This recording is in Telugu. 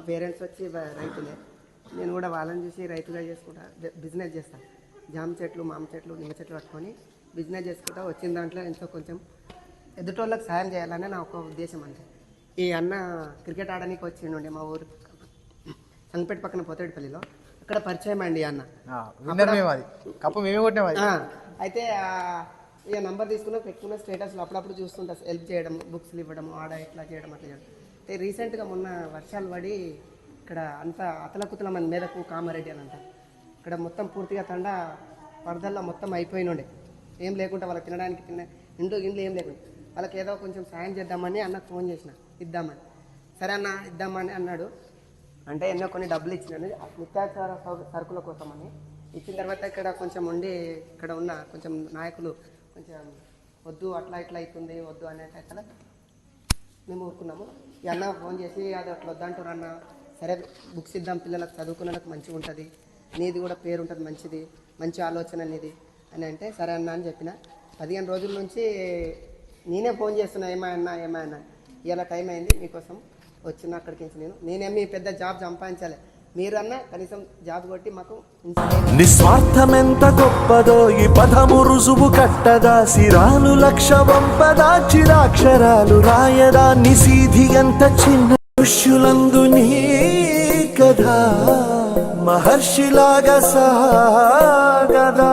పేరెంట్స్ వచ్చి రైతులే, నేను కూడా వాళ్ళని చూసి రైతుగా చేసుకుంటా బిజినెస్ చేస్తాను. జామ చెట్లు, మామ చెట్లు, నిమ్మ చెట్లు పట్టుకొని బిజినెస్ చేసుకుంటా వచ్చిన దాంట్లో ఎంతో కొంచెం ఎదుటోళ్ళకి సాయం చేయాలనే నా ఒక ఉద్దేశం. అంటే ఈ అన్న క్రికెట్ ఆడడానికి వచ్చిండే మా ఊరు సంగపేట పక్కన పోతేడిపల్లిలో, అక్కడ పరిచయం అండి అన్న. అయితే ఇక నంబర్ తీసుకున్నా, పెట్టుకున్న స్టేటస్లో అప్పుడప్పుడు చూస్తుంటా, హెల్ప్ చేయడం, బుక్స్లు ఇవ్వడం, ఆడ ఇట్లా చేయడం, అట్లా చేయడం. అయితే రీసెంట్గా మొన్న వర్షాలు పడి ఇక్కడ అంతా అతలకుతల మన మీదకు కామారెడ్డి అని అంటారు, ఇక్కడ మొత్తం పూర్తిగా తండ వరదల్లో మొత్తం అయిపోయినుండే, ఏం లేకుండా వాళ్ళకి తినడానికి ఇండ్లు ఏం లేకుండా వాళ్ళకి ఏదో కొంచెం సాయం చేద్దామని అన్నకు ఫోన్ చేసిన, ఇద్దామని. సరే అన్న ఇద్దామని అన్నాడు. అంటే ఎన్నో కొన్ని డబ్బులు ఇచ్చినాను నిత్యావసర సరుకుల కోసం అని. ఇచ్చిన తర్వాత ఇక్కడ కొంచెం ఉండి ఇక్కడ ఉన్న కొంచెం నాయకులు కొంచెం వద్దు అట్లా ఇట్లా అవుతుంది వద్దు అనేటట్లా మేము ఊరుకున్నాము. ఈ అన్న ఫోన్ చేసి అది అట్లా వద్దంటారు అన్న, సరే బుక్స్ ఇద్దాం, పిల్లలకు చదువుకునేందుకు మంచిగా ఉంటుంది, నీది కూడా పేరు ఉంటుంది, మంచిది, మంచి ఆలోచన నీది అని అంటే సరే అన్న అని చెప్పిన. 15 రోజుల నుంచి నేనే ఫోన్ చేస్తున్నా, ఏమైనా ఇలా టైం అయింది మీకోసం వచ్చిన అక్కడికి. నేనేమి పెద్ద జాబ్ సంపాదించాలి, మీరన్నా కనీసం జాబ్ కొట్టి మాకు నిస్వార్థమెంత గొప్పదో ఈ పదము రుజువు కట్టదా, సిరాలు లక్ష వంపదా, చిరాక్షరాలు రాయదా, నిసీధి ఎంత చిన్న ఋషులందు నీ కథ మహర్షిలాగా సాగదా.